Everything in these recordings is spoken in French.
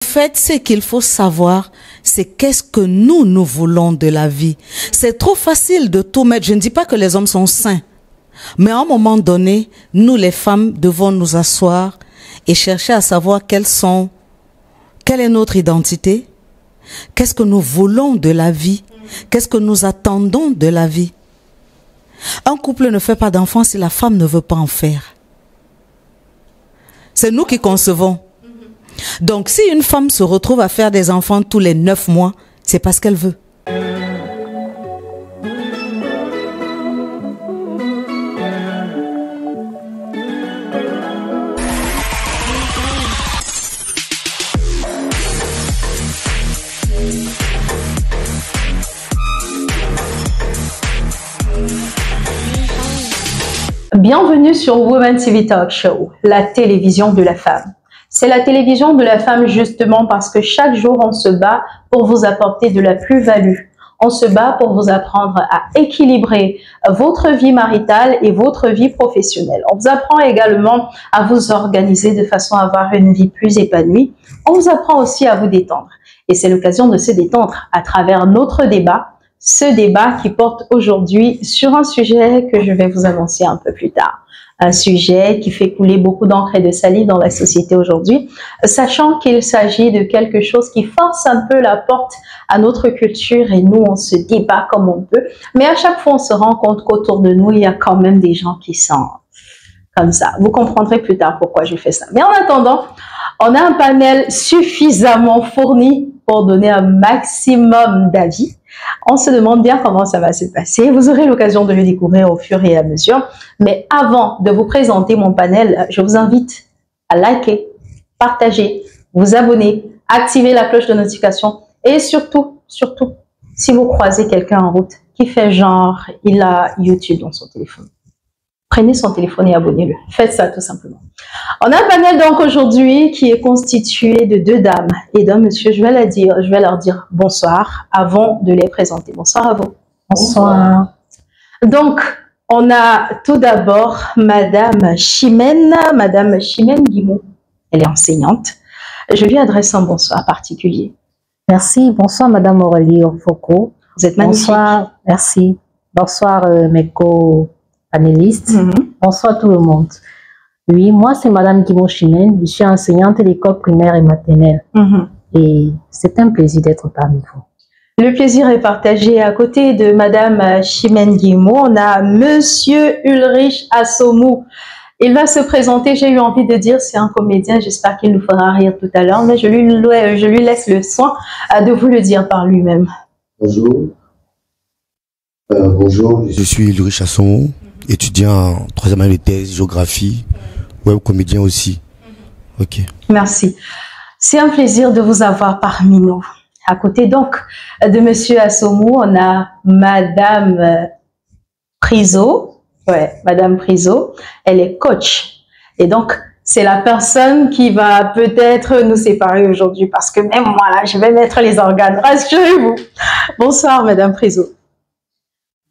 fait, ce qu'il faut savoir, c'est qu'est-ce que nous voulons de la vie. C'est trop facile de tout mettre. Je ne dis pas que les hommes sont saints. Mais à un moment donné, nous les femmes devons nous asseoir et chercher à savoir quelle est notre identité, qu'est-ce que nous voulons de la vie, qu'est-ce que nous attendons de la vie. Un couple ne fait pas d'enfants si la femme ne veut pas en faire. C'est nous qui concevons. Donc si une femme se retrouve à faire des enfants tous les 9 mois, c'est parce qu'elle veut. Bienvenue sur Women TV Talk Show, la télévision de la femme. C'est la télévision de la femme justement parce que chaque jour on se bat pour vous apporter de la plus-value. On se bat pour vous apprendre à équilibrer votre vie maritale et votre vie professionnelle. On vous apprend également à vous organiser de façon à avoir une vie plus épanouie. On vous apprend aussi à vous détendre. Et c'est l'occasion de se détendre à travers notre débat. Ce débat qui porte aujourd'hui sur un sujet que je vais vous annoncer un peu plus tard. Un sujet qui fait couler beaucoup d'encre et de salive dans la société aujourd'hui, sachant qu'il s'agit de quelque chose qui force un peu la porte à notre culture et nous, on se débat comme on peut. Mais à chaque fois, on se rend compte qu'autour de nous, il y a quand même des gens qui sont comme ça. Vous comprendrez plus tard pourquoi je fais ça. Mais en attendant, on a un panel suffisamment fourni pour donner un maximum d'avis. On se demande bien comment ça va se passer. Vous aurez l'occasion de le découvrir au fur et à mesure. Mais avant de vous présenter mon panel, je vous invite à liker, partager, vous abonner, activer la cloche de notification et surtout, si vous croisez quelqu'un en route qui fait genre, il a YouTube dans son téléphone. Prenez son téléphone et abonnez-le. Faites ça tout simplement. On a un panel donc aujourd'hui qui est constitué de 2 dames et d'un monsieur. Je vais leur dire bonsoir avant de les présenter. Bonsoir à vous. Bonsoir. Donc, on a tout d'abord Madame Chimène Guimau. Elle est enseignante. Je lui adresse un bonsoir particulier. Merci. Bonsoir Madame Aurélie Foucault. Vous êtes magnifique. Bonsoir. Merci. Bonsoir mes co-panélistes. Bonsoir tout le monde. Oui, moi c'est Madame Guimau Chimène. Je suis enseignante de l'école primaire et maternelle. Et c'est un plaisir d'être parmi vous. Le plaisir est partagé. À côté de Madame Chimène Guimau, on a Monsieur Ulrich Assomou. Il va se présenter. J'ai eu envie de dire c'est un comédien. J'espère qu'il nous fera rire tout à l'heure, mais je lui laisse le soin de vous le dire par lui-même. Bonjour. Bonjour, je suis Ulrich Assomou, étudiant en 3e année de thèse, géographie, web comédien aussi. Ok. Merci. C'est un plaisir de vous avoir parmi nous. À côté donc de Monsieur Assomou, on a Madame Priso. Ouais, Madame Priso. Elle est coach. Et donc, c'est la personne qui va peut-être nous séparer aujourd'hui parce que même moi, là, je vais mettre les organes. Rassurez-vous. Bonsoir, Madame Priso.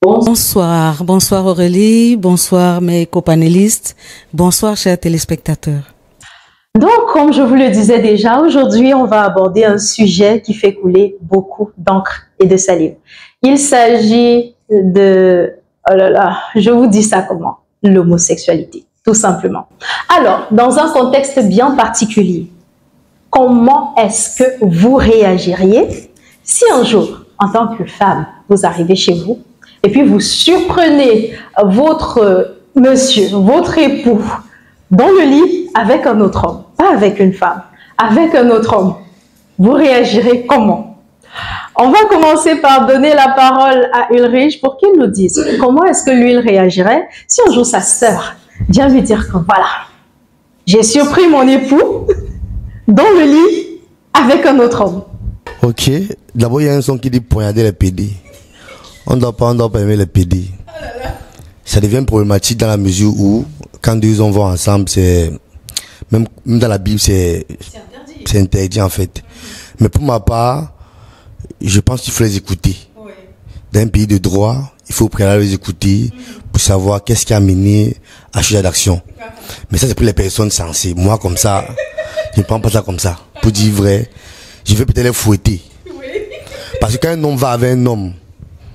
Bonsoir. Bonsoir Aurélie. Bonsoir mes copanélistes. Bonsoir chers téléspectateurs. Donc, comme je vous le disais déjà, aujourd'hui, on va aborder un sujet qui fait couler beaucoup d'encre et de salive. Il s'agit de, oh là là, je vous dis ça comment? L'homosexualité, tout simplement. Alors, dans un contexte bien particulier, comment est-ce que vous réagiriez si un jour, en tant que femme, vous arrivez chez vous et puis vous surprenez votre monsieur, votre époux, dans le lit avec un autre homme, pas avec une femme, avec un autre homme, vous réagirez comment? On va commencer par donner la parole à Ulrich pour qu'il nous dise comment est-ce que lui il réagirait si un jour sa sœur vient lui dire que voilà, j'ai surpris mon époux dans le lit avec un autre homme. Ok, d'abord il y a un son qui dit poignarder les PD. On ne doit pas aimer les PD. Ça devient problématique dans la mesure où quand 2 hommes vont ensemble, c'est même dans la Bible, c'est interdit en fait. Mais pour ma part, je pense qu'il faut les écouter. Oui. Dans un pays de droit, il faut préalablement les écouter pour savoir qu'est-ce qui a mené à ce genre d'action. Mais ça, c'est pour les personnes sensées. Moi, comme ça, Je ne prends pas ça comme ça. Pour dire vrai, je vais peut-être les fouetter. Parce que quand un homme va avec un homme,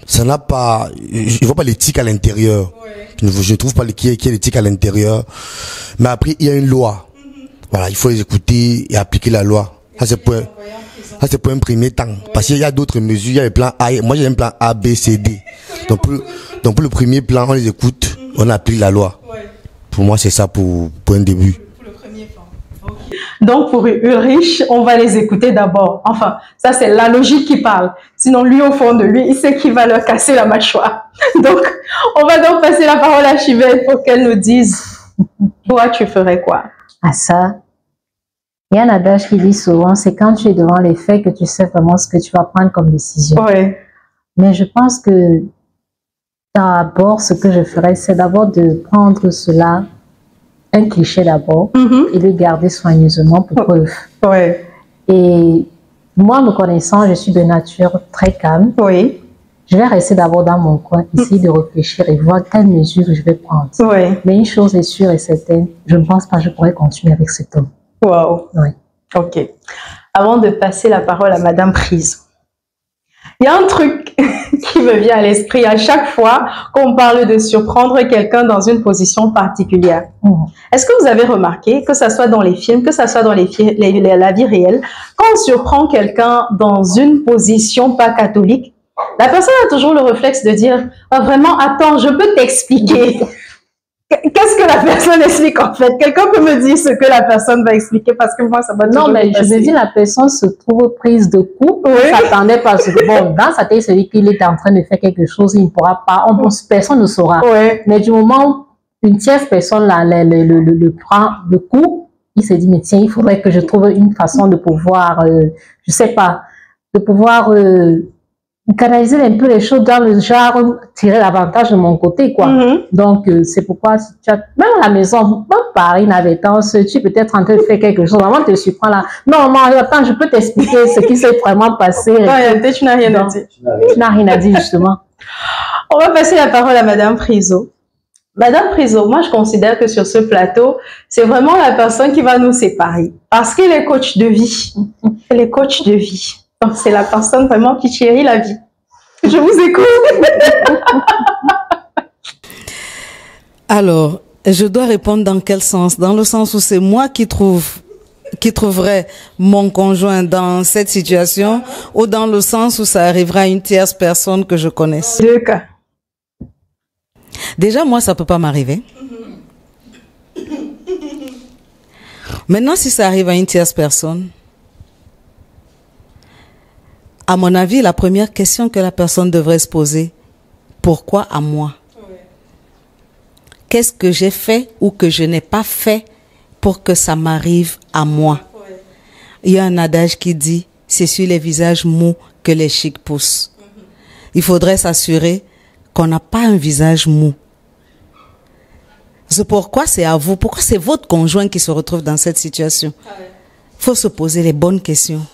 ça n'a pas, je vois pas l'éthique à l'intérieur. Je trouve pas qu'il y ait l'éthique à l'intérieur. Mais après, il y a une loi. Voilà, il faut les écouter et appliquer la loi. Ça, c'est pour un premier temps. Parce qu'il y a d'autres mesures, il y a le plan A. Moi, j'ai un plan A, B, C, D. Donc, pour le premier plan, on les écoute, on applique la loi. Pour moi, c'est ça pour un début. Donc, pour Ulrich, on va les écouter d'abord. Enfin, ça, c'est la logique qui parle. Sinon, lui, au fond de lui, il sait qu'il va leur casser la mâchoire. Donc, on va donc passer la parole à Chivette pour qu'elle nous dise, toi, tu ferais quoi? À ça, il y a un adage qui dit souvent, c'est quand tu es devant les faits que tu sais vraiment ce que tu vas prendre comme décision. Ouais. Mais je pense que d'abord, ce que je ferais, c'est d'abord de prendre cela, un cliché d'abord, et le garder soigneusement pour preuve. Ouais. Et moi, me connaissant, je suis de nature très calme. Oui. Je vais rester d'abord dans mon coin, essayer de réfléchir et voir quelles mesures je vais prendre. Oui. Mais une chose est sûre et certaine, je ne pense pas que je pourrais continuer avec cet homme. Wow. Oui. Ok. Avant de passer la parole à Madame Prise, il y a un truc qui me vient à l'esprit à chaque fois qu'on parle de surprendre quelqu'un dans une position particulière. Est-ce que vous avez remarqué, que ça soit dans les films, que ça soit dans la vie réelle, quand on surprend quelqu'un dans une position pas catholique, la personne a toujours le réflexe de dire oh, vraiment, attends, je peux t'expliquer. Qu'est-ce que la personne explique en fait? Quelqu'un peut me dire ce que la personne va expliquer parce que moi, ça va toujours non, mais passer. je me dis, la personne se trouve prise de coup. Oui. On s'attendait parce que, bon, dans sa tête, c'est dit qu'il est en train de faire quelque chose, il ne pourra pas, personne ne saura. Oui. Mais du moment où une tierce personne le prend de coup, il se dit, mais tiens, il faudrait que je trouve une façon de pouvoir, je sais pas, de pouvoir canaliser un peu les choses dans le genre, tirer l'avantage de mon côté, quoi. Donc, c'est pourquoi, tu as, même à la maison, même par inadvertance, tu es peut-être en train de faire quelque chose, maman te surprend là. Non, maman, attends, je peux t'expliquer ce qui s'est vraiment passé. En réalité, tu n'as rien à dire. Tu n'as rien à dire, justement. On va passer la parole à Madame Priso. Madame Priso, moi, je considère que sur ce plateau, c'est vraiment la personne qui va nous séparer. Parce qu'elle est coach de vie. Elle est coach de vie. Donc, c'est la personne vraiment qui chérit la vie. Je vous écoute. Alors, je dois répondre dans quel sens? Dans le sens où c'est moi qui trouverais mon conjoint dans cette situation, ou dans le sens où ça arrivera à une tierce personne que je connaisse? Deux cas. Déjà, moi, ça peut pas m'arriver. Maintenant, si ça arrive à une tierce personne, à mon avis, la première question que la personne devrait se poser, pourquoi à moi? Qu'est-ce que j'ai fait ou que je n'ai pas fait pour que ça m'arrive à moi? Il y a un adage qui dit, c'est sur les visages mous que les chics poussent. Il faudrait s'assurer qu'on n'a pas un visage mou. C'est pourquoi c'est à vous, pourquoi c'est votre conjoint qui se retrouve dans cette situation. Il faut se poser les bonnes questions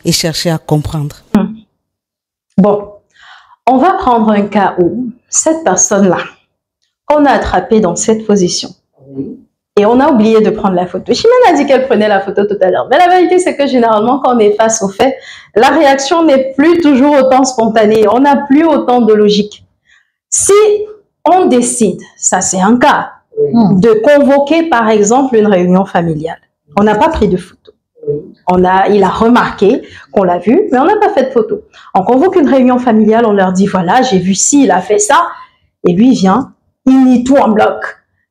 et chercher à comprendre. Bon, on va prendre un cas où cette personne-là, qu'on a attrapée dans cette position, et on a oublié de prendre la photo. Chimène a dit qu'elle prenait la photo tout à l'heure, mais la vérité, c'est que généralement, quand on est face au fait, la réaction n'est plus toujours autant spontanée, on n'a plus autant de logique. Si on décide, ça c'est un cas, de convoquer par exemple une réunion familiale, on n'a pas pris de photo. Il a remarqué qu'on l'a vu, mais on n'a pas fait de photo. On convoque une réunion familiale, on leur dit, voilà, j'ai vu ci, il a fait ça. Et lui, il vient, il nie tout en bloc.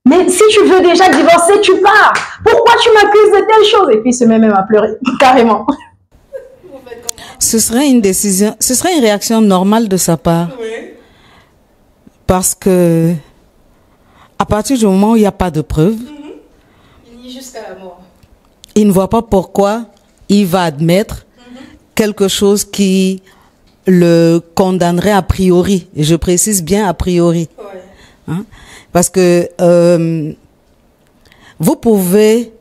Mais si tu veux déjà divorcer, tu pars. Pourquoi tu m'accuses de telle chose? Et puis il se met même à pleurer, carrément. Ce serait une décision, ce serait une réaction normale de sa part. Parce que, à partir du moment où il n'y a pas de preuves, Il nie jusqu'à la mort. il ne voit pas pourquoi il va admettre quelque chose qui le condamnerait a priori. Et je précise bien a priori. Hein? Parce que vous pouvez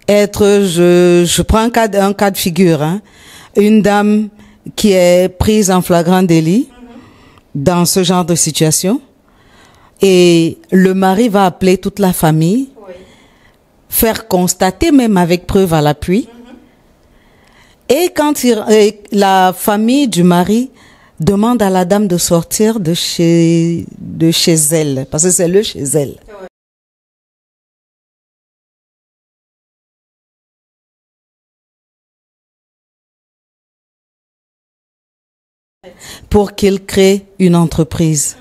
être, je prends un cas de figure, hein, une dame qui est prise en flagrant délit dans ce genre de situation, et le mari va appeler toute la famille, faire constater, même avec preuve à l'appui. Et quand la famille du mari demande à la dame de sortir de chez elle, parce que c'est le chez elle. Pour qu'il crée une entreprise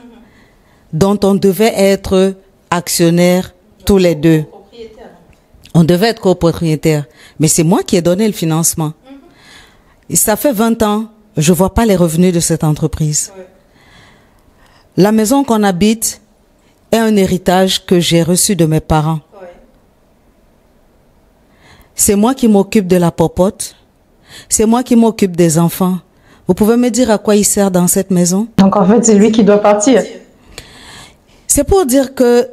dont on devait être actionnaires tous les deux. On devait être copropriétaires. Mais c'est moi qui ai donné le financement. Et ça fait 20 ans, je vois pas les revenus de cette entreprise. La maison qu'on habite est un héritage que j'ai reçu de mes parents. C'est moi qui m'occupe de la popote. C'est moi qui m'occupe des enfants. Vous pouvez me dire à quoi il sert dans cette maison? Donc en fait, c'est lui qui doit partir. C'est pour dire que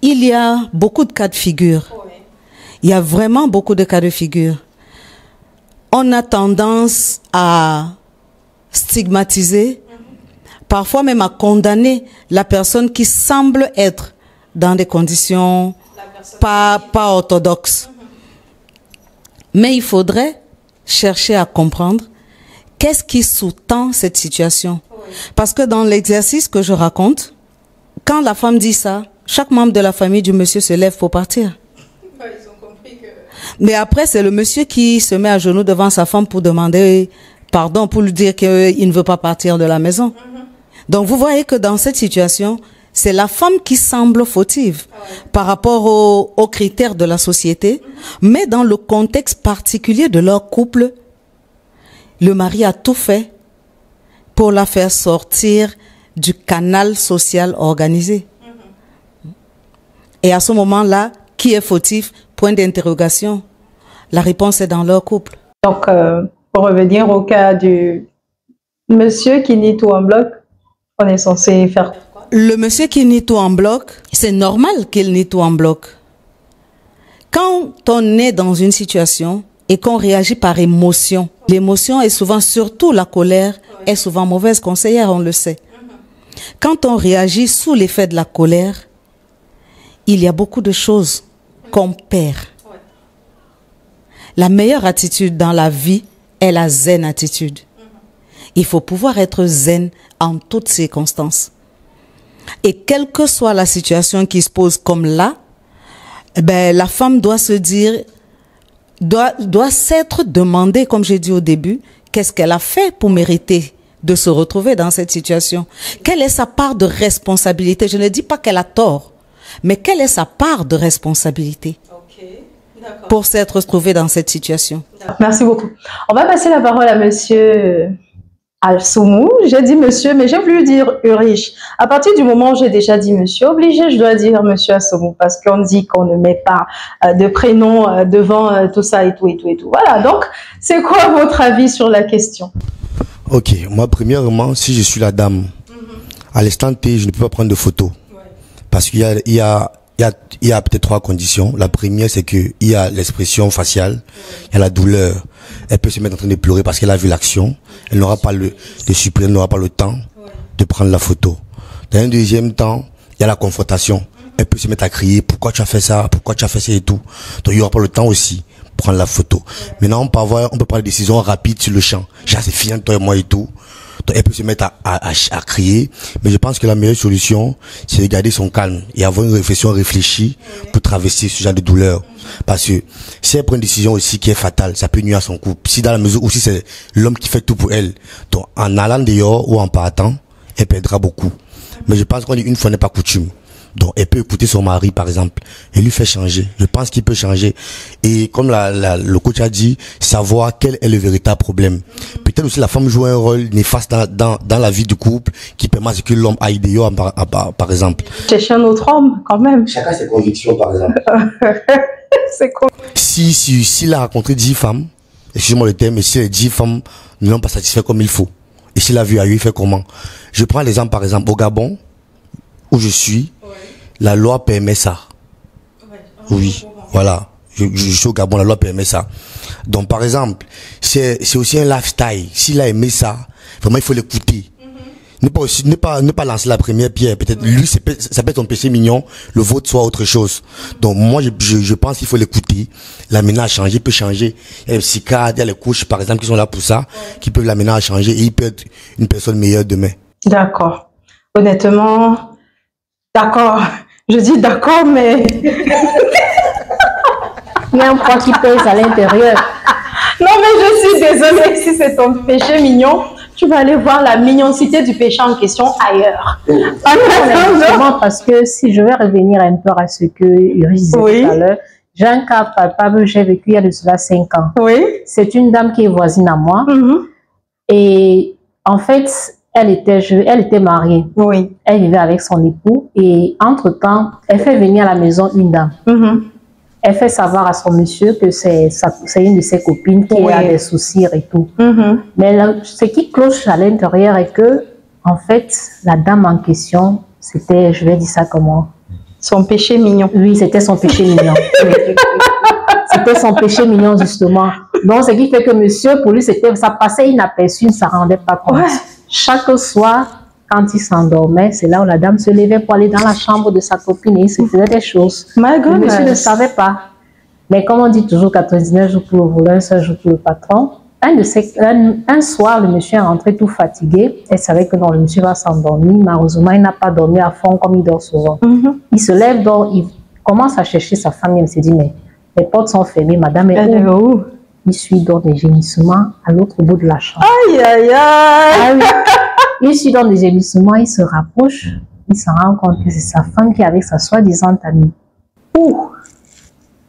il y a beaucoup de cas de figure. Il y a vraiment beaucoup de cas de figure. On a tendance à stigmatiser, parfois même à condamner la personne qui semble être dans des conditions pas orthodoxes. Mais il faudrait chercher à comprendre qu'est-ce qui sous-tend cette situation. Parce que dans l'exercice que je raconte, quand la femme dit ça, chaque membre de la famille du monsieur se lève pour partir. Ils ont compris que... Mais après, c'est le monsieur qui se met à genoux devant sa femme pour demander pardon, pour lui dire qu'il ne veut pas partir de la maison. Donc vous voyez que dans cette situation, c'est la femme qui semble fautive par rapport aux critères de la société, mais dans le contexte particulier de leur couple, le mari a tout fait pour la faire sortir du canal social organisé. Et à ce moment-là, qui est fautif? Point d'interrogation. La réponse est dans leur couple. Donc, pour revenir au cas du monsieur qui nie tout en bloc, on est censé faire quoi? Le monsieur qui nie tout en bloc, c'est normal qu'il nie tout en bloc. Quand on est dans une situation et qu'on réagit par émotion, l'émotion est souvent, surtout la colère, est souvent mauvaise conseillère, on le sait. Quand on réagit sous l'effet de la colère, il y a beaucoup de choses qu'on perd. La meilleure attitude dans la vie est la zen attitude. Il faut pouvoir être zen en toutes circonstances. Et quelle que soit la situation qui se pose comme là, la femme doit se dire, doit s'être demandé, comme j'ai dit au début, qu'est-ce qu'elle a fait pour mériter de se retrouver dans cette situation? Quelle est sa part de responsabilité? Je ne dis pas qu'elle a tort, mais quelle est sa part de responsabilité pour s'être retrouvée dans cette situation? Merci beaucoup. On va passer la parole à monsieur Alsoumou. J'ai dit monsieur, mais j'ai voulu dire Ulrich. À partir du moment où j'ai déjà dit monsieur, obligé, je dois dire monsieur Alsoumou, parce qu'on dit qu'on ne met pas de prénom devant tout ça et tout et tout et tout. Voilà, donc c'est quoi votre avis sur la question? Ok, moi premièrement, si je suis la dame, à l'instant T, je ne peux pas prendre de photos. Parce qu'il y a peut-être 3 conditions. La première, c'est qu'il y a l'expression faciale, il y a la douleur. Elle peut se mettre en train de pleurer parce qu'elle a vu l'action. Elle n'aura pas le supplément, n'aura pas le temps de prendre la photo. Dans un deuxième temps, il y a la confrontation. Elle peut se mettre à crier, pourquoi tu as fait ça, pourquoi tu as fait ça et tout. Donc il n'y aura pas le temps aussi de prendre la photo. Maintenant, on peut prendre des décisions rapides sur le champ. Genre, c'est fini, toi et moi et tout. Donc elle peut se mettre à crier, mais je pense que la meilleure solution, c'est de garder son calme et avoir une réflexion réfléchie pour traverser ce genre de douleur. Parce que si elle prend une décision aussi qui est fatale, ça peut nuire à son couple. Si dans la mesure où si c'est l'homme qui fait tout pour elle, donc en allant dehors ou en partant, elle perdra beaucoup. Mais je pense qu'on dit une fois n'est pas coutume. Donc elle peut écouter son mari par exemple et lui faire changer. Je pense qu'il peut changer. Et comme le coach a dit, savoir quel est le véritable problème. Peut-être aussi la femme joue un rôle néfaste dans la vie du couple qui permet à ce que l'homme aille dehors par exemple. Chercher un autre homme quand même. Chacun ses convictions par exemple. C'est quoi? S'il a rencontré 10 femmes, excusez-moi le terme, mais si les 10 femmes ne l'ont pas satisfait comme il faut, et s'il a vu ailleurs, il fait comment? Je prends l'exemple par exemple au Gabon, où je suis, la loi permet ça. Oui, voilà. Je suis au Gabon, la loi permet ça. Donc par exemple, c'est aussi un lifestyle. S'il a aimé ça, vraiment il faut l'écouter. ne pas lancer la première pierre. Peut-être lui, ça peut être son péché mignon, le vôtre soit autre chose. Donc moi, je pense qu'il faut l'écouter. L'amener à changer, il peut changer. Il y a les psychiatres, il y a les coachs, par exemple, qui sont là pour ça, qui peuvent l'amener à changer et il peut être une personne meilleure demain. D'accord. Honnêtement, d'accord. Je dis d'accord, mais... Il y a un poids qui pèse à l'intérieur. Non, mais je suis désolée, si c'est ton péché mignon, tu vas aller voir la mignoncité du péché en question ailleurs. Justement, parce que si je vais revenir un peu à ce que Uri disait tout à l'heure, j'ai un cas palpable, j'ai vécu il y a de cela 5 ans. Oui. C'est une dame qui est voisine à moi. Et en fait, elle était mariée. Oui. Elle vivait avec son époux. Et entre-temps, elle fait venir à la maison une dame. Elle fait savoir à son monsieur que c'est une de ses copines qui a des soucis et tout. Mais là, ce qui cloche à l'intérieur est que, en fait, la dame en question, c'était, je vais dire ça comment? Son péché mignon. Oui, c'était son péché mignon. C'était son péché mignon, justement. Donc, ce qui fait que monsieur, pour lui, ça passait inaperçu, il ne s'en rendait pas compte. Chaque soir, quand il s'endormait, c'est là où la dame se levait pour aller dans la chambre de sa copine et il se faisait des choses. Le monsieur ne savait pas. Mais comme on dit toujours, 99 jours pour le voleur, un seul jour pour le patron. Un soir, le monsieur est rentré tout fatigué. Elle savait que non, le monsieur va s'endormir. Malheureusement, il n'a pas dormi à fond comme il dort souvent. Il se lève, donc il commence à chercher sa femme. Il se dit, mais les portes sont fermées, madame est où? Il suit dans des gémissements à l'autre bout de la chambre. Aïe, aïe, aïe! Ah oui. Il suit dans des gémissements, il se rapproche, il se rend compte que c'est sa femme qui est avec sa soi-disant amie. Ouh!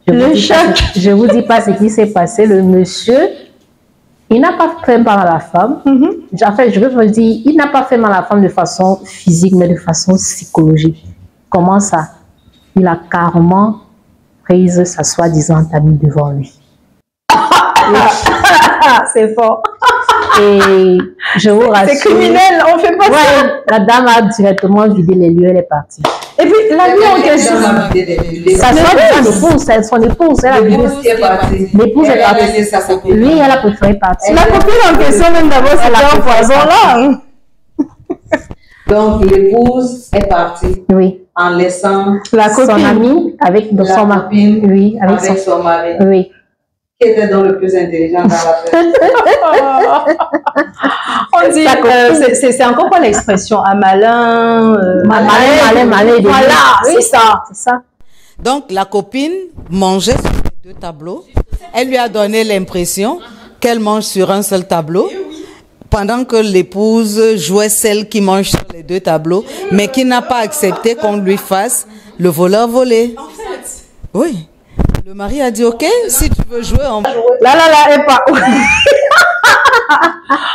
Je vous dis pas ce qui s'est passé. Le monsieur, il n'a pas fait mal à la femme. En fait, je veux vous dire, il n'a pas fait mal à la femme de façon physique, mais de façon psychologique. Comment ça? Il a carrément prise sa soi-disant amie devant lui. C'est fort. Et je vous rassure. C'est criminel, on fait pas ça. La dame a directement vidé les lieux, elle est partie. Et puis, la nuit en question. Ça soit son épouse, elle a vidé. L'épouse est partie. Lui, elle a préféré partir. La copine en question, même d'abord, c'est la poison là. Donc, l'épouse est partie. Oui. En laissant la copine. Son amie avec son mari. Oui, avec son mari. Oui. Qui était donc le plus intelligent dans la fête? On dit, c'est encore pas l'expression, un malin, malin. Voilà, oui, c'est ça. Donc, la copine mangeait sur les 2 tableaux. Elle lui a donné l'impression qu'elle mange sur un seul tableau, pendant que l'épouse jouait celle qui mange sur les 2 tableaux, mais qui n'a pas accepté qu'on lui fasse le voleur volé. En fait. Oui. Le mari a dit, ok, si tu veux jouer, on va jouer. Là, et pas.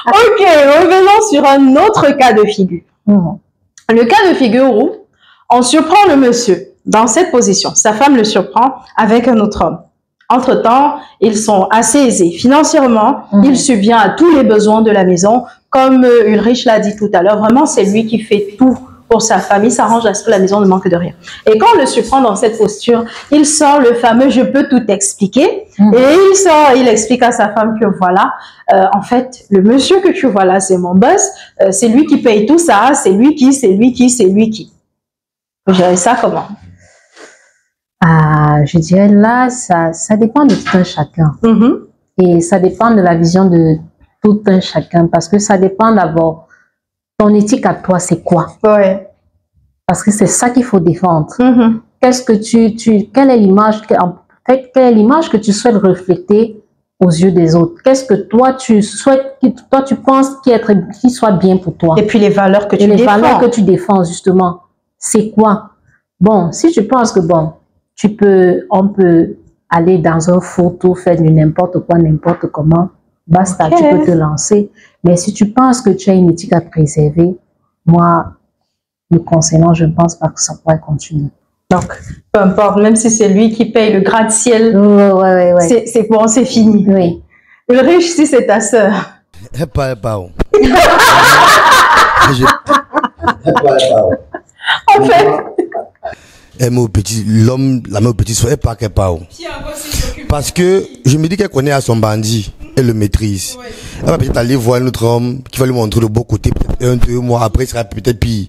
Ok, revenons sur un autre cas de figure. Le cas de figure où on surprend le monsieur dans cette position. Sa femme le surprend avec un autre homme. Entre-temps, ils sont assez aisés financièrement. Il subvient à tous les besoins de la maison. Comme Ulrich l'a dit tout à l'heure, vraiment, c'est lui qui fait tout pour sa famille, s'arrange à ce que la maison ne manque de rien. Et quand on le surprend dans cette posture, il sort le fameux « je peux tout expliquer » et il explique à sa femme que voilà, en fait, le monsieur que tu vois là, c'est mon boss, c'est lui qui paye tout ça, c'est lui qui. Vous gérez ça comment? Je dirais là, ça dépend de tout un chacun. Et ça dépend de la vision de tout un chacun, parce que ça dépend d'abord, ton éthique à toi, c'est quoi? Ouais. Parce que c'est ça qu'il faut défendre. Qu'est-ce que quelle est l'image que tu souhaites refléter aux yeux des autres? Qu'est-ce que toi tu souhaites, toi tu penses qui soit bien pour toi? Et puis les valeurs que tu défends. Les valeurs que tu défends, justement, c'est quoi? Bon, si tu penses que bon, on peut aller dans un photo, faire du n'importe quoi, n'importe comment, basta, tu peux te lancer. Mais si tu penses que tu as une éthique à préserver, moi, me concernant, je ne pense pas que ça pourrait continuer. Donc, peu importe, même si c'est lui qui paye le gratte-ciel, c'est bon, c'est fini. Oui. Ulrich, si c'est ta sœur. Pas. En fait. Elle met au petit, l'homme la met au petit soin, elle pas qu'elle parle. Parce que je me dis qu'elle connaît à son bandit. elle le maîtrise. Elle va peut-être aller voir un autre homme qui va lui montrer le beau côté, peut-être 1-2 mois après, il sera peut-être pire.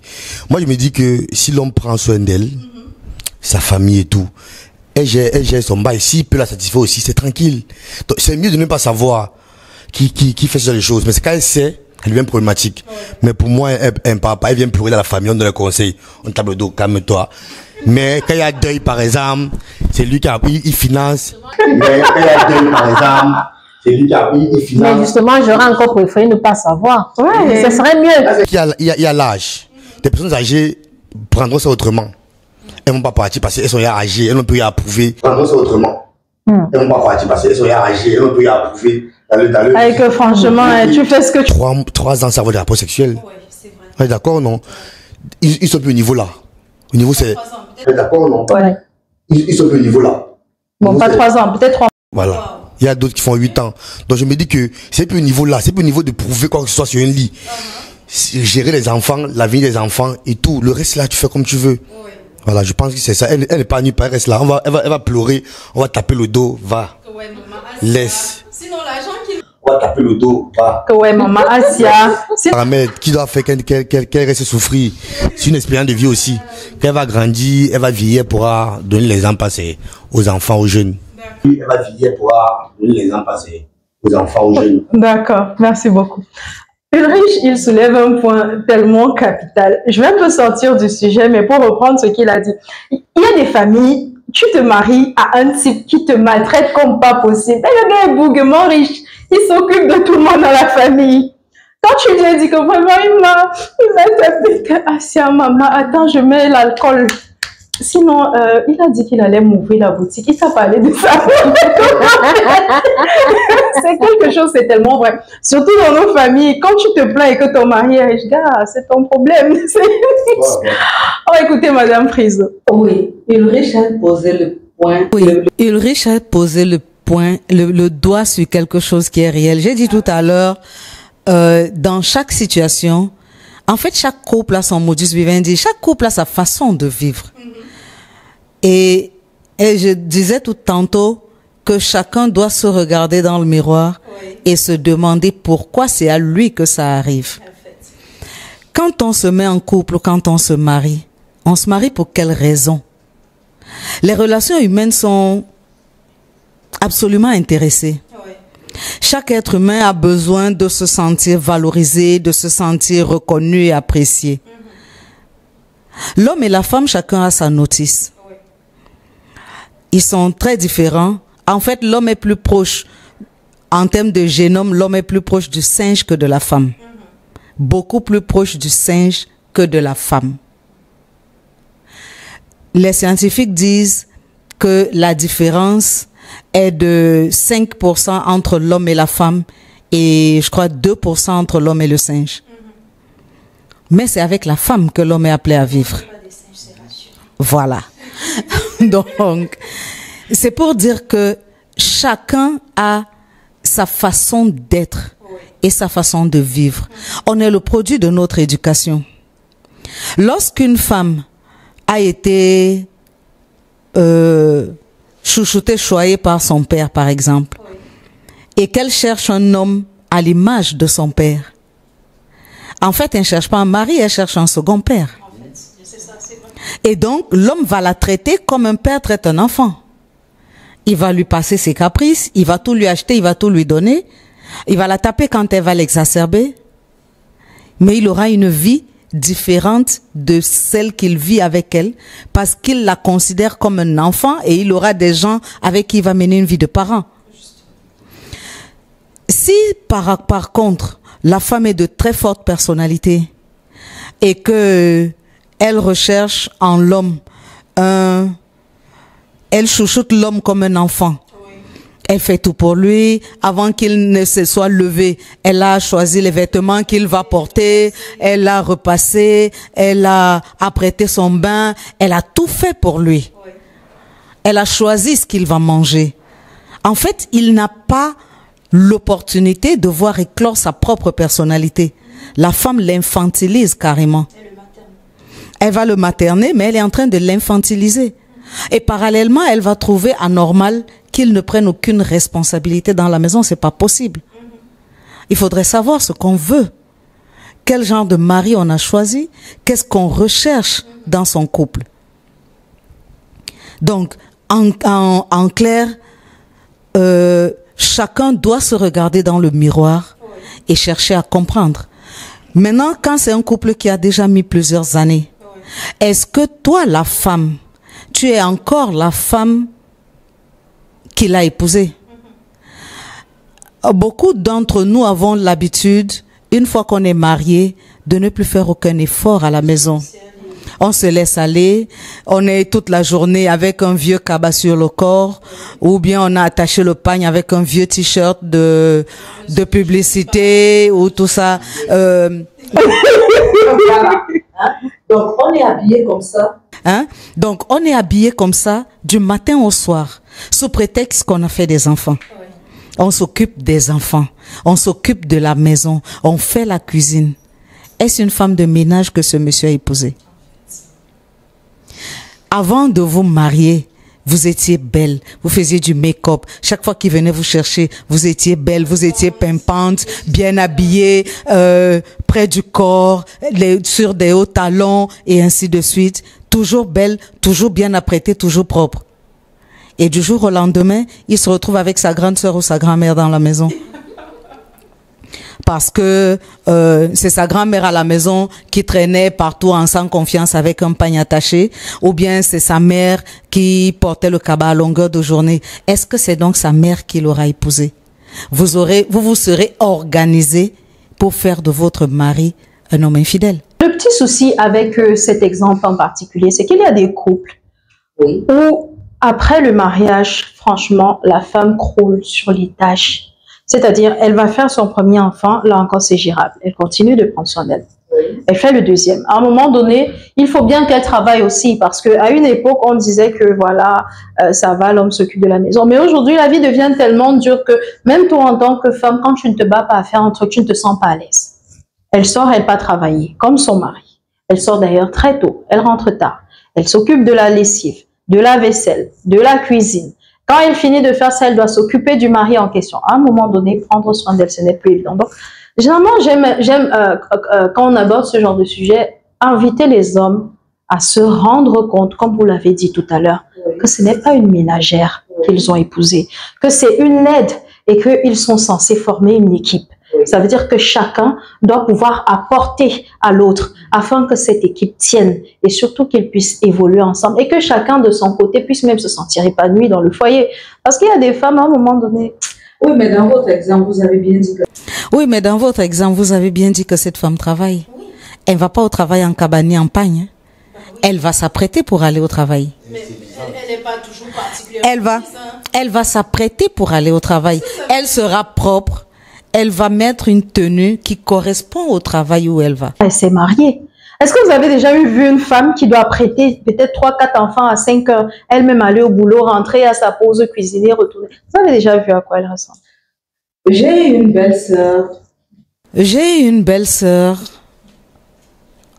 Moi, je me dis que si l'homme prend soin d'elle, sa famille et tout, elle gère son bail, s'il peut la satisfaire aussi, c'est tranquille. Donc, c'est mieux de ne pas savoir qui fait ce genre de choses. Mais c'est quand elle sait, elle devient problématique. Mais pour moi, un papa, elle vient pleurer dans la famille, on donne le conseil, on tape le dos, calme-toi. Mais quand il y a deuil, par exemple, c'est lui il finance. Mais quand il y a deuil, par exemple, c'est lui il finance. Mais justement, j'aurais encore préféré ne pas savoir. Ouais. Ça serait mieux. Il y a l'âge. Des personnes âgées prendront ça autrement. Elles ne vont pas partir parce qu'elles sont âgées, elles n'ont plus à approuver. Prendront ça autrement. Elles ne vont pas partir parce qu'elles sont âgées, elles n'ont plus à approuver. Avec franchement, tu fais ce que tu... 3 ans, ça va de rapport sexuel. Oui, c'est vrai. D'accord, non? Ils sont plus au niveau là. Au niveau, c'est... D'accord, non? Ouais. Ils sont plus au niveau là. Bon, pas 3 ans, peut-être 3 ans. Voilà. Il y a d'autres qui font 8 ans. Donc je me dis que c'est plus au niveau là, c'est plus au niveau de prouver quoi que ce soit sur un lit. Gérer les enfants, la vie des enfants et tout. Le reste là, tu fais comme tu veux. Oui. Voilà, je pense que c'est ça. Elle n'est pas nulle part, elle reste là. Elle va pleurer, on va taper le dos, va. Ouais, maman, laisse. Sinon l'argent qu'il... On va taper le dos, va. Ouais, maman, Asia. Paramètre, qui doit faire qu'elle reste souffrir. C'est une expérience de vie aussi. Quand elle va grandir, elle va vieillir, elle pourra donner l'exemple aux enfants, aux jeunes. Elle va vieillir, elle pourra donner l'exemple aux enfants, aux jeunes. D'accord, merci beaucoup. Ulrich, il soulève un point tellement capital. Je vais un peu sortir du sujet, mais pour reprendre ce qu'il a dit. Il y a des familles, tu te maries à un type qui te maltraite comme pas possible. Et le gars est bouguement riche. Il s'occupe de tout le monde dans la famille. Quand tu lui as dit que vraiment, il m'a tapé que, Asia, maman, attends, je mets l'alcool. Sinon, il a dit qu'il allait m'ouvrir la boutique. Il t'a parlé de ça. C'est quelque chose, c'est tellement vrai. Surtout dans nos familles, quand tu te plains et que ton mari est riche, gars, c'est ton problème. On va écouter Madame Friso. Oui, Ulrich a posé le point. Oui, Ulrich a posé le point, le doigt sur quelque chose qui est réel. J'ai dit tout à l'heure, dans chaque situation, en fait, chaque couple a son modus vivendi, chaque couple a sa façon de vivre. Et je disais tout tantôt que chacun doit se regarder dans le miroir et se demander pourquoi c'est à lui que ça arrive. Quand on se met en couple, quand on se marie pour quelle raison? Les relations humaines sont absolument intéressées. Chaque être humain a besoin de se sentir valorisé, de se sentir reconnu et apprécié. L'homme et la femme, chacun a sa notice. Ils sont très différents. En fait, l'homme est plus proche, en termes de génome, l'homme est plus proche du singe que de la femme. Beaucoup plus proche du singe que de la femme. Les scientifiques disent que la différence est de 5% entre l'homme et la femme et je crois 2% entre l'homme et le singe. Mais c'est avec la femme que l'homme est appelé à vivre. Voilà. Donc, c'est pour dire que chacun a sa façon d'être et sa façon de vivre. On est le produit de notre éducation. Lorsqu'une femme a été chouchoutée, choyée par son père, par exemple, et qu'elle cherche un homme à l'image de son père, en fait, elle ne cherche pas un mari, elle cherche un second père. Et donc, l'homme va la traiter comme un père traite un enfant. Il va lui passer ses caprices, il va tout lui acheter, il va tout lui donner. Il va la taper quand elle va l'exacerber. Mais il aura une vie différente de celle qu'il vit avec elle parce qu'il la considère comme un enfant et il aura des gens avec qui il va mener une vie de parent. Si par contre, la femme est de très forte personnalité et que elle recherche en l'homme elle chouchoute l'homme comme un enfant. Elle fait tout pour lui. Avant qu'il ne se soit levé, elle a choisi les vêtements qu'il va porter. Elle a repassé. Elle a apprêté son bain. Elle a tout fait pour lui. Elle a choisi ce qu'il va manger. En fait, il n'a pas l'opportunité de voir éclore sa propre personnalité. La femme l'infantilise carrément. Elle va le materner, mais elle est en train de l'infantiliser. Et parallèlement, elle va trouver anormal qu'ils ne prennent aucune responsabilité dans la maison, c'est pas possible. Il faudrait savoir ce qu'on veut. Quel genre de mari on a choisi, qu'est-ce qu'on recherche dans son couple. Donc, en clair, chacun doit se regarder dans le miroir et chercher à comprendre. Maintenant, quand c'est un couple qui a déjà mis plusieurs années, est-ce que toi, la femme, tu es encore la femme qu'il a épousée? Beaucoup d'entre nous avons l'habitude, une fois qu'on est marié, de ne plus faire aucun effort à la maison. On se laisse aller, on est toute la journée avec un vieux cabas sur le corps, ou bien on a attaché le pagne avec un vieux t-shirt de publicité, ou tout ça. Donc on est habillé comme ça. Donc on est habillé comme ça du matin au soir, sous prétexte qu'on a fait des enfants. On s'occupe des enfants, on s'occupe de la maison, on fait la cuisine. Est-ce une femme de ménage que ce monsieur a épousé? Avant de vous marier, vous étiez belle, vous faisiez du make-up. Chaque fois qu'il venait vous chercher, vous étiez belle, vous étiez pimpante, bien habillée, près du corps, sur des hauts talons et ainsi de suite. Toujours belle, toujours bien apprêtée, toujours propre. Et du jour au lendemain, il se retrouve avec sa grande sœur ou sa grand-mère dans la maison. Parce que c'est sa grand-mère à la maison qui traînait partout en sans confiance avec un pagne attaché, ou bien c'est sa mère qui portait le cabas à longueur de journée. Est-ce que c'est donc sa mère qui l'aura épousé? Vous vous serez organisé pour faire de votre mari un homme infidèle. Le petit souci avec cet exemple en particulier, c'est qu'il y a des couples où après le mariage, franchement, la femme croule sur les tâches. C'est-à-dire, elle va faire son premier enfant, là encore c'est gérable. Elle continue de prendre soin d'elle. Elle fait le deuxième. À un moment donné, il faut bien qu'elle travaille aussi, parce qu'à une époque, on disait que voilà, ça va, l'homme s'occupe de la maison. Mais aujourd'hui, la vie devient tellement dure que même toi, en tant que femme, quand tu ne te bats pas à faire un truc, tu ne te sens pas à l'aise. Elle sort, elle va travailler, comme son mari. Elle sort d'ailleurs très tôt, elle rentre tard. Elle s'occupe de la lessive, de la vaisselle, de la cuisine. Quand elle finit de faire ça, elle doit s'occuper du mari en question. À un moment donné, prendre soin d'elle, ce n'est plus évident. Donc, généralement, j'aime quand on aborde ce genre de sujet, inviter les hommes à se rendre compte, comme vous l'avez dit tout à l'heure, que ce n'est pas une ménagère qu'ils ont épousée, que c'est une aide et qu'ils sont censés former une équipe. Ça veut dire que chacun doit pouvoir apporter à l'autre afin que cette équipe tienne et surtout qu'ils puissent évoluer ensemble et que chacun de son côté puisse même se sentir épanoui dans le foyer. Parce qu'il y a des femmes à un moment donné. Oui, mais dans votre exemple, vous avez bien dit que... Oui, mais dans votre exemple, vous avez bien dit que cette femme travaille. Elle ne va pas au travail en cabane en pagne. Elle va s'apprêter pour aller au travail. Mais elle n'est pas toujours particulièrement... Elle va s'apprêter pour aller au travail. Elle sera propre. Elle va mettre une tenue qui correspond au travail où elle va. Elle s'est mariée. Est-ce que vous avez déjà vu une femme qui doit prêter peut-être 3-4 enfants à 5 heures, elle-même aller au boulot, rentrer à sa pause, cuisiner, retourner? Vous avez déjà vu à quoi elle ressemble? J'ai une belle-sœur. J'ai une belle-sœur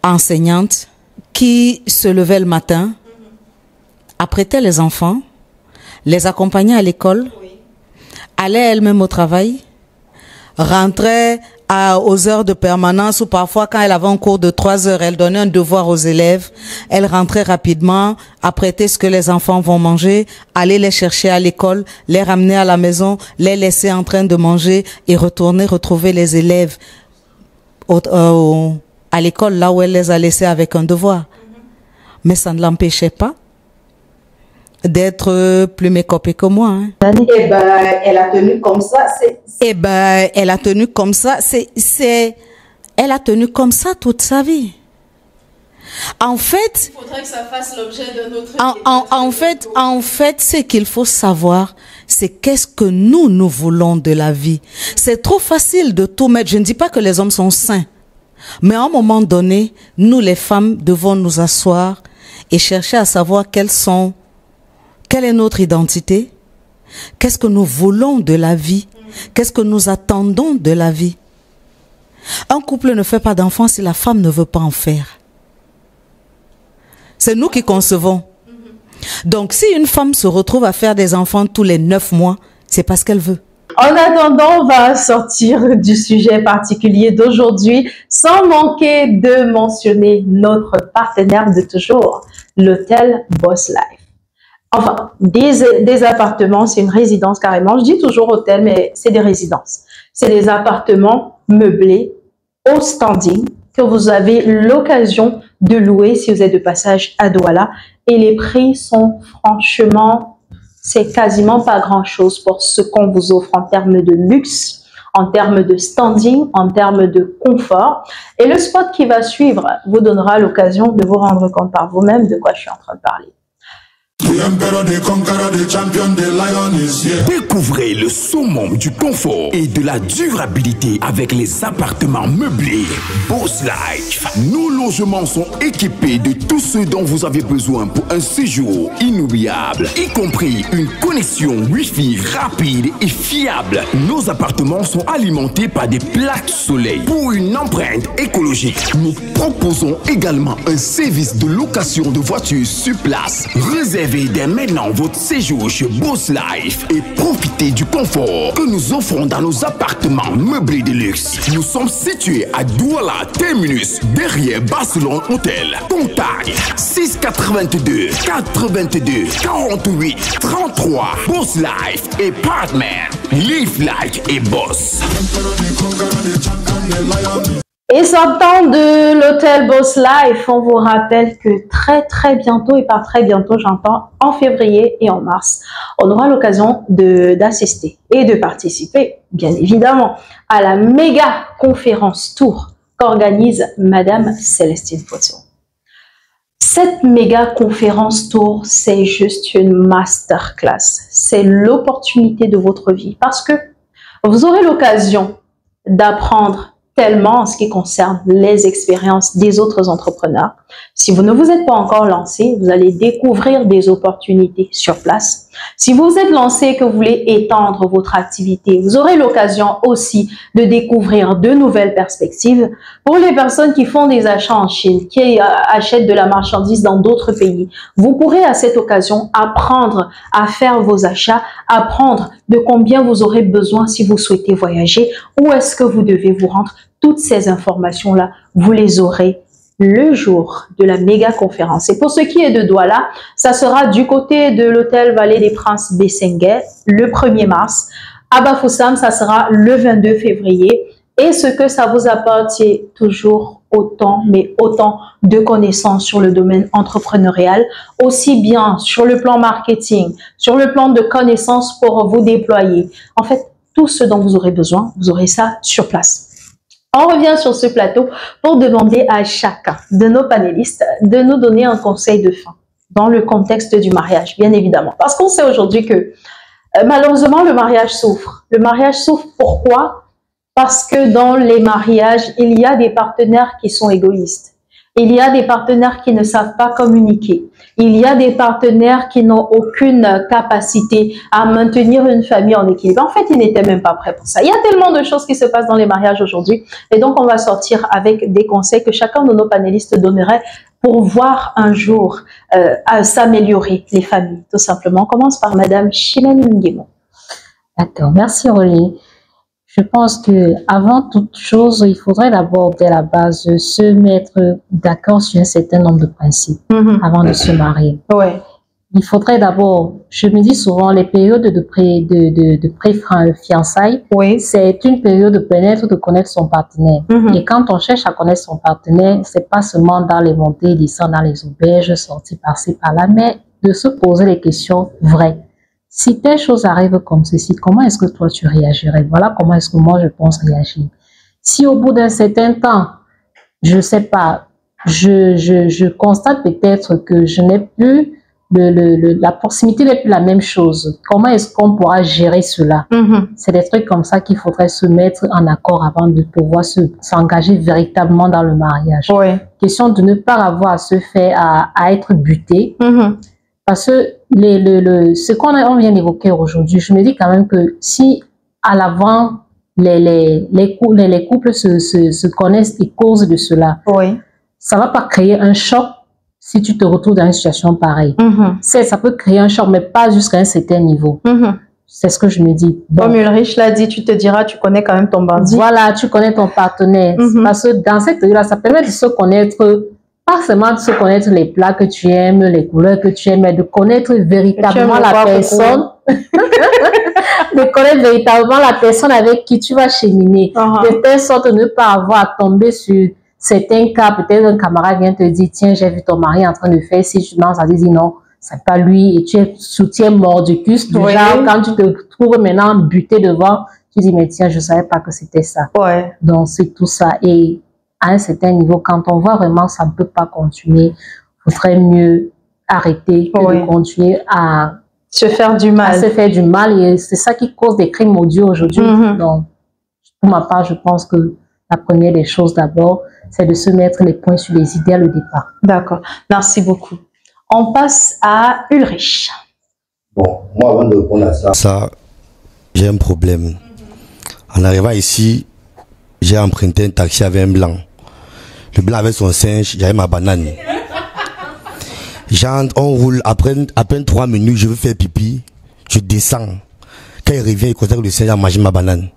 enseignante qui se levait le matin, apprêtait les enfants, les accompagnait à l'école, allait elle-même au travail, rentrait aux heures de permanence ou parfois quand elle avait un cours de 3 heures, elle donnait un devoir aux élèves, elle rentrait rapidement, apprêtait ce que les enfants vont manger, aller les chercher à l'école, les ramener à la maison, les laisser en train de manger et retourner retrouver les élèves à l'école là où elle les a laissés avec un devoir. Mais ça ne l'empêchait pas d'être plus mécopée que moi. Hein. Eh ben, elle a tenu comme ça. Elle a tenu comme ça. Elle a tenu comme ça toute sa vie. En fait, il faudrait que ça fasse l'objet d'un autre. En fait, ce qu'il faut savoir, c'est qu'est-ce que nous voulons de la vie. C'est trop facile de tout mettre. Je ne dis pas que les hommes sont saints, mais à un moment donné, nous les femmes devons nous asseoir et chercher à savoir quelle est notre identité, qu'est-ce que nous voulons de la vie, qu'est-ce que nous attendons de la vie. Un couple ne fait pas d'enfants si la femme ne veut pas en faire. C'est nous qui concevons. Donc, si une femme se retrouve à faire des enfants tous les 9 mois, c'est parce qu'elle veut. En attendant, on va sortir du sujet particulier d'aujourd'hui sans manquer de mentionner notre partenaire de toujours, l'hôtel Boss Life. Enfin, des appartements, c'est une résidence carrément. Je dis toujours hôtel, mais c'est des résidences. C'est des appartements meublés au standing que vous avez l'occasion de louer si vous êtes de passage à Douala. Et les prix sont franchement, c'est quasiment pas grand-chose pour ce qu'on vous offre en termes de luxe, en termes de standing, en termes de confort. Et le spot qui va suivre vous donnera l'occasion de vous rendre compte par vous-même de quoi je suis en train de parler. Découvrez le summum du confort et de la durabilité avec les appartements meublés Boss Life. Nos logements sont équipés de tout ce dont vous avez besoin pour un séjour inoubliable, y compris une connexion Wi-Fi rapide et fiable. Nos appartements sont alimentés par des plaques soleil. Pour une empreinte écologique, nous proposons également un service de location de voitures sur place. Réservez dès maintenant votre séjour chez Boss Life et profitez du confort que nous offrons dans nos appartements meublés de luxe. Nous sommes situés à Douala Terminus, derrière Barcelone Hotel. Contact 682 82 48 33. Boss Life et Partner. Live like et Boss. Et sortant de l'hôtel Boss Life, on vous rappelle que très bientôt, et par très bientôt j'entends en février et en mars, on aura l'occasion d'assister et de participer, bien évidemment, à la méga conférence tour qu'organise Madame Célestine Photo. Cette méga conférence tour, c'est juste une masterclass. C'est l'opportunité de votre vie parce que vous aurez l'occasion d'apprendre tellement en ce qui concerne les expériences des autres entrepreneurs. Si vous ne vous êtes pas encore lancé, vous allez découvrir des opportunités sur place. Si vous êtes lancé et que vous voulez étendre votre activité, vous aurez l'occasion aussi de découvrir de nouvelles perspectives. Pour les personnes qui font des achats en Chine, qui achètent de la marchandise dans d'autres pays, vous pourrez à cette occasion apprendre à faire vos achats, apprendre de combien vous aurez besoin si vous souhaitez voyager, où est-ce que vous devez vous rendre. Toutes ces informations-là, vous les aurez le jour de la méga conférence. Et pour ce qui est de Douala, ça sera du côté de l'hôtel Vallée des Princes Bessenguet le 1er mars. À Bafoussam, ça sera le 22 février. Et ce que ça vous apporte, c'est toujours autant de connaissances sur le domaine entrepreneurial, aussi bien sur le plan marketing, sur le plan de connaissances pour vous déployer. En fait, tout ce dont vous aurez besoin, vous aurez ça sur place. On revient sur ce plateau pour demander à chacun de nos panélistes de nous donner un conseil de fin dans le contexte du mariage, bien évidemment. Parce qu'on sait aujourd'hui que malheureusement, le mariage souffre. Le mariage souffre pourquoi? Parce que dans les mariages, il y a des partenaires qui sont égoïstes. Il y a des partenaires qui ne savent pas communiquer. Il y a des partenaires qui n'ont aucune capacité à maintenir une famille en équilibre. En fait, ils n'étaient même pas prêts pour ça. Il y a tellement de choses qui se passent dans les mariages aujourd'hui. Et donc, on va sortir avec des conseils que chacun de nos panélistes donnerait pour voir un jour s'améliorer les familles, tout simplement. On commence par Madame Chimène Nguemo. D'accord, merci Rolly. Je pense que avant toute chose, il faudrait d'abord, dès la base, se mettre d'accord sur un certain nombre de principes avant de se marier. Ouais. Il faudrait d'abord, je me dis souvent, les périodes de pré-fiançailles, oui, c'est une période de bien-être, de connaître son partenaire. Et quand on cherche à connaître son partenaire, c'est pas seulement dans les montées, descendre dans les auberges, sortir par-ci, par-là, mais de se poser les questions vraies. Si telle chose arrive comme ceci, comment est-ce que toi tu réagirais? Voilà comment est-ce que moi je pense réagir. Si au bout d'un certain temps, je sais pas, je constate peut-être que je n'ai plus la proximité n'est plus la même chose. Comment est-ce qu'on pourra gérer cela? C'est des trucs comme ça qu'il faudrait se mettre en accord avant de pouvoir s'engager véritablement dans le mariage. Ouais. Question de ne pas avoir à se faire à être buté. Parce que ce qu'on vient d'évoquer aujourd'hui, je me dis quand même que si à l'avant, les couples se connaissent et causent de cela, oui, ça va pas créer un choc si tu te retrouves dans une situation pareille. Ça peut créer un choc, mais pas jusqu'à un certain niveau. C'est ce que je me dis. Bon. Comme Ulrich l'a dit, tu te diras, tu connais quand même ton bandit. Voilà, tu connais ton partenaire. Parce que dans cette théorie-là, ça permet de se connaître, pas seulement de se connaître les plats que tu aimes, les couleurs que tu aimes, mais de connaître véritablement la personne. De connaître véritablement la personne avec qui tu vas cheminer. De telle sorte de ne pas avoir à tomber sur certains cas. Peut-être un camarade vient te dire, tiens, j'ai vu ton mari en train de faire, si tu commences à dire non, c'est pas lui, et tu es soutien mordicus, du genre, quand tu te trouves maintenant buté devant, tu dis, mais tiens, je savais pas que c'était ça. Donc, c'est tout ça. Et à un certain niveau, quand on voit vraiment ça ne peut pas continuer, il faudrait mieux arrêter que de continuer à se faire du mal. Et c'est ça qui cause des crimes odieux aujourd'hui. Donc, pour ma part, je pense que la première des choses d'abord, c'est de se mettre les points sur les idées à le départ. D'accord. Merci beaucoup. On passe à Ulrich. Bon, moi, avant de répondre à ça, j'ai un problème. En arrivant ici, j'ai emprunté un taxi avec un blanc. Le blanc avec son singe, j'avais ma banane. On roule, après à peine 3 minutes, je veux faire pipi, je descends. Quand il revient, il constate que le singe a mangé ma banane.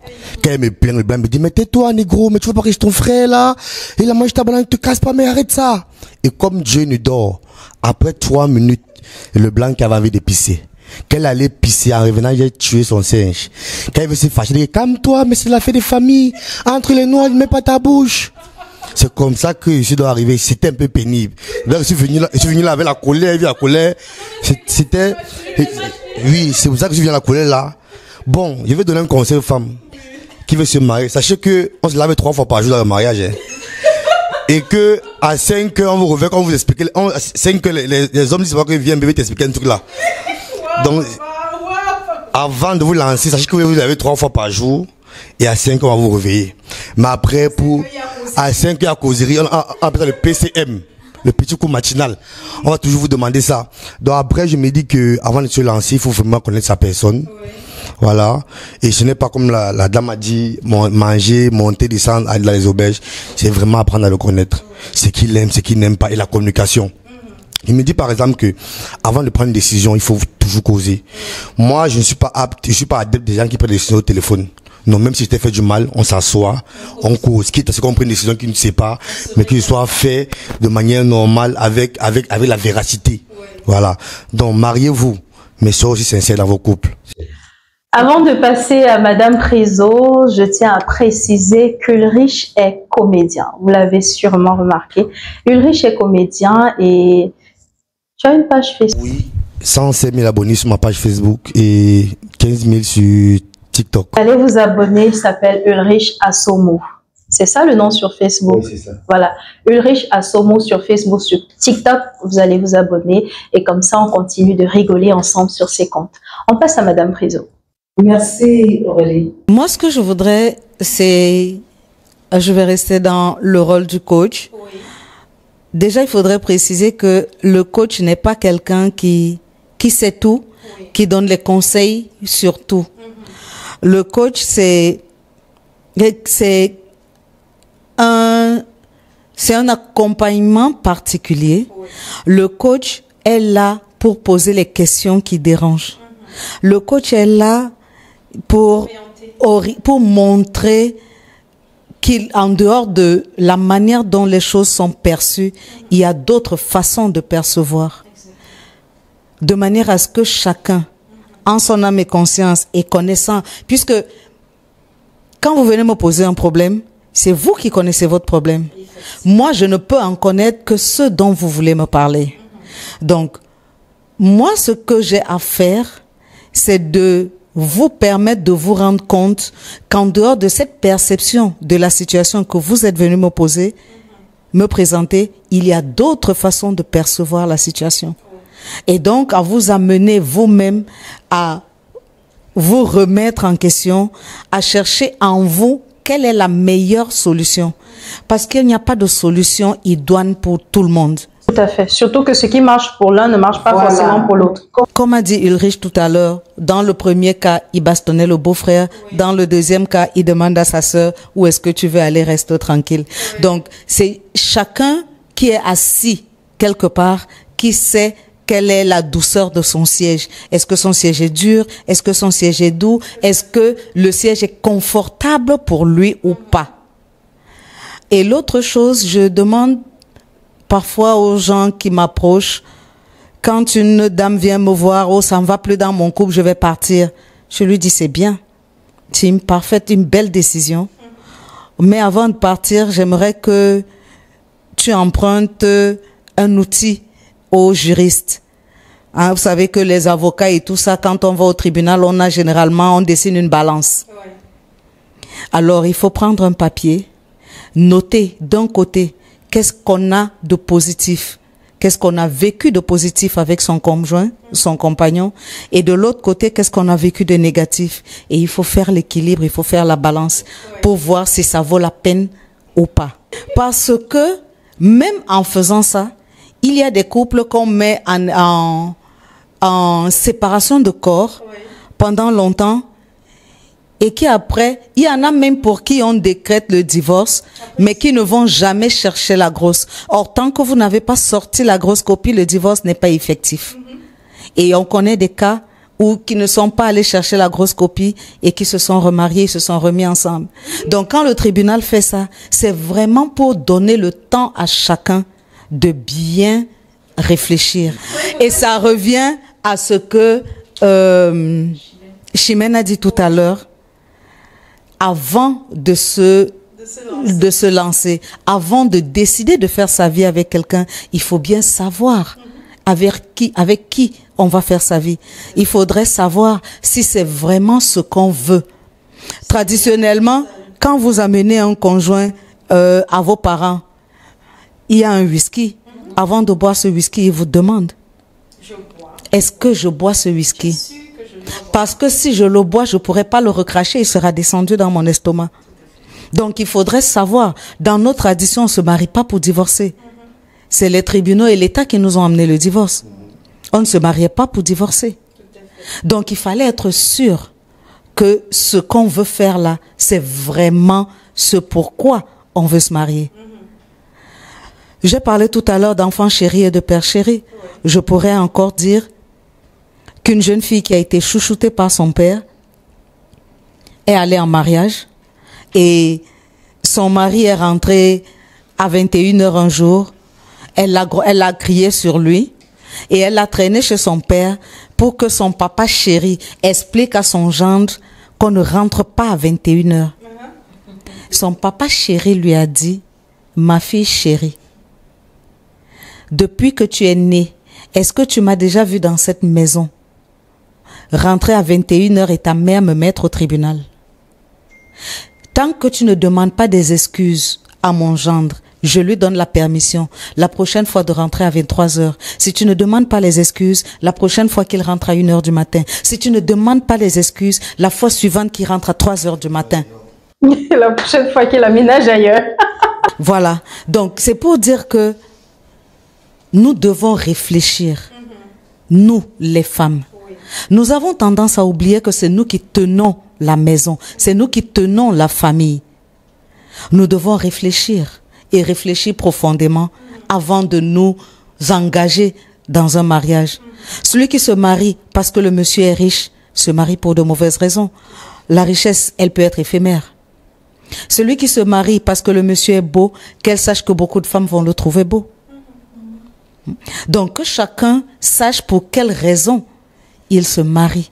Quand il me plaint, le blanc me dit, mais tais-toi, négro, mais tu vois pas que c'est ton frère là. Il a mangé ta banane, ne te casse pas, mais arrête ça. Et comme Dieu ne dort, après 3 minutes, le blanc qui avait envie de pisser. Quand il allait pisser, en revenant, il a tué son singe. Quand il veut se fâcher, il dit, calme-toi, mais c'est l'affaire de famille. Entre les noirs, ne mets pas ta bouche. C'est comme ça que je suis arrivé. C'était un peu pénible. Donc, je suis venu là avec la colère, C'était, oui, c'est pour ça que je suis venu à la colère là. Bon, je vais donner un conseil aux femmes qui veulent se marier. Sachez que on se lave 3 fois par jour dans le mariage, hein. Et que à 5 heures, on vous revient quand on vous explique. 5 heures, les hommes disent pas qu'ils viennent, bébé, t'expliquer un truc là. Donc, avant de vous lancer, sachez que vous avez 3 fois par jour. Et à 5 heures, on va vous réveiller. Mais après, à 5 heures, à causerie, on appelle ça le PCM. Le petit coup matinal. On va toujours vous demander ça. Donc après, je me dis que avant de se lancer, il faut vraiment connaître sa personne. Voilà. Et ce n'est pas comme la dame a dit, manger, monter, descendre, aller dans les auberges. C'est vraiment apprendre à le connaître. Ce qu'il aime, ce qu'il n'aime pas et la communication. Il me dit par exemple que avant de prendre une décision, il faut toujours causer. Moi, je ne suis pas apte, je suis pas adepte des gens qui prennent des décisions au téléphone. Non, même si je t'ai fait du mal, on s'assoit, on cause, quitte à ce qu'on prenne une décision qui ne sait pas, mais qu'il soit fait de manière normale avec la véracité. Voilà. Donc, mariez-vous, mais soyez aussi sincères dans vos couples. Avant de passer à Madame Priso, je tiens à préciser qu'Ulrich est comédien. Vous l'avez sûrement remarqué. Ulrich est comédien et tu as une page Facebook. Oui, 107 000 abonnés sur ma page Facebook et 15 000 sur TikTok. Allez vous abonner, il s'appelle Ulrich Assomo. C'est ça le nom sur Facebook? Oui, c'est ça. Voilà, Ulrich Assomo sur Facebook, sur TikTok, vous allez vous abonner et comme ça on continue de rigoler ensemble sur ces comptes. On passe à Madame Priso. Merci Aurélie. Moi, ce que je voudrais, c'est, je vais rester dans le rôle du coach. Oui. Déjà, il faudrait préciser que le coach n'est pas quelqu'un qui sait tout, oui, qui donne les conseils sur tout. Le coach, c'est un accompagnement particulier. Oui. Le coach est là pour poser les questions qui dérangent. Le coach est là pour montrer qu'en dehors de la manière dont les choses sont perçues, il y a d'autres façons de percevoir. De manière à ce que chacun, en son âme et conscience et connaissant, puisque quand vous venez me poser un problème, c'est vous qui connaissez votre problème. Moi, je ne peux en connaître que ce dont vous voulez me parler. Donc, moi, ce que j'ai à faire, c'est de vous permettre de vous rendre compte qu'en dehors de cette perception de la situation que vous êtes venu me poser, me présenter, il y a d'autres façons de percevoir la situation. Et donc, à vous amener vous-même à vous remettre en question, à chercher en vous quelle est la meilleure solution. Parce qu'il n'y a pas de solution idoine pour tout le monde. Tout à fait. Surtout que ce qui marche pour l'un ne marche pas forcément pour l'autre. Comme a dit Ulrich tout à l'heure, dans le premier cas, il bastonnait le beau-frère. Oui. Dans le deuxième cas, il demande à sa sœur où est-ce que tu veux aller, reste tranquille. Oui. Donc, c'est chacun qui est assis quelque part, qui sait quelle est la douceur de son siège. Est-ce que son siège est dur? Est-ce que son siège est doux? Est-ce que le siège est confortable pour lui ou pas? Et l'autre chose, je demande parfois aux gens qui m'approchent, quand une dame vient me voir, oh, ça ne va plus dans mon couple, je vais partir. Je lui dis, c'est bien. C'est une belle décision. Mais avant de partir, j'aimerais que tu empruntes un outil aux juristes. Hein, vous savez que les avocats et tout ça, quand on va au tribunal, on dessine une balance. Ouais. Alors, il faut prendre un papier, noter d'un côté qu'est-ce qu'on a de positif, qu'est-ce qu'on a vécu de positif avec son conjoint, son compagnon, et de l'autre côté, qu'est-ce qu'on a vécu de négatif. Et il faut faire l'équilibre, il faut faire la balance pour voir si ça vaut la peine ou pas. Parce que, même en faisant ça, il y a des couples qu'on met en séparation de corps pendant longtemps et qui après, il y en a même pour qui on décrète le divorce, mais qui ne vont jamais chercher la grosse. Or, tant que vous n'avez pas sorti la grosse copie, le divorce n'est pas effectif. Et on connaît des cas qui ne sont pas allés chercher la grosse copie et qui se sont remariés, se sont remis ensemble. Donc, quand le tribunal fait ça, c'est vraiment pour donner le temps à chacun de bien réfléchir. Et ça revient à ce que Chimène a dit tout à l'heure. Avant de se lancer, avant de décider de faire sa vie avec quelqu'un, il faut bien savoir avec qui on va faire sa vie. Il faudrait savoir si c'est vraiment ce qu'on veut. Traditionnellement, quand vous amenez un conjoint à vos parents, il y a un whisky. Avant de boire ce whisky, il vous demande, est-ce que je bois ce whisky? Parce que si je le bois, je ne pourrai pas le recracher, il sera descendu dans mon estomac. Donc il faudrait savoir, dans nos traditions, on ne se marie pas pour divorcer. C'est les tribunaux et l'État qui nous ont amené le divorce. On ne se mariait pas pour divorcer. Donc il fallait être sûr que ce qu'on veut faire là, c'est vraiment ce pourquoi on veut se marier. J'ai parlé tout à l'heure d'enfants chéris et de pères chéris. Je pourrais encore dire qu'une jeune fille qui a été chouchoutée par son père est allée en mariage et son mari est rentré à 21h un jour. Elle a crié sur lui et elle l'a traîné chez son père pour que son papa chéri explique à son gendre qu'on ne rentre pas à 21h. Son papa chéri lui a dit, ma fille chérie, depuis que tu es née, est-ce que tu m'as déjà vu dans cette maison rentrer à 21h et ta mère me mettre au tribunal? Tant que tu ne demandes pas des excuses à mon gendre, je lui donne la permission la prochaine fois de rentrer à 23h. Si tu ne demandes pas les excuses, la prochaine fois qu'il rentre à 1h du matin. Si tu ne demandes pas les excuses, la fois suivante qu'il rentre à 3h du matin. La prochaine fois qu'il aménage ailleurs. Voilà. Donc, c'est pour dire que nous devons réfléchir. Nous, les femmes. Nous avons tendance à oublier que c'est nous qui tenons la maison. C'est nous qui tenons la famille. Nous devons réfléchir et réfléchir profondément avant de nous engager dans un mariage. Celui qui se marie parce que le monsieur est riche se marie pour de mauvaises raisons. La richesse, elle peut être éphémère. Celui qui se marie parce que le monsieur est beau, qu'elle sache que beaucoup de femmes vont le trouver beau. Donc que chacun sache pour quelle raison il se marie.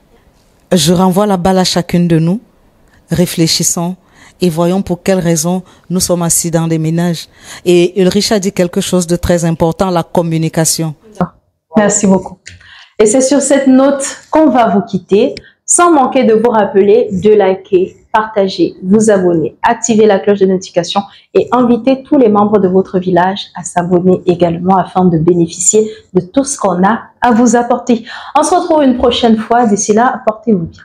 Je renvoie la balle à chacune de nous. Réfléchissons et voyons pour quelle raison nous sommes assis dans des ménages. Et Ulrich a dit quelque chose de très important, la communication. Merci beaucoup. Et c'est sur cette note qu'on va vous quitter, sans manquer de vous rappeler de liker, partager, vous abonner, activer la cloche de notification et inviter tous les membres de votre village à s'abonner également afin de bénéficier de tout ce qu'on a à vous apporter. On se retrouve une prochaine fois. D'ici là, portez-vous bien.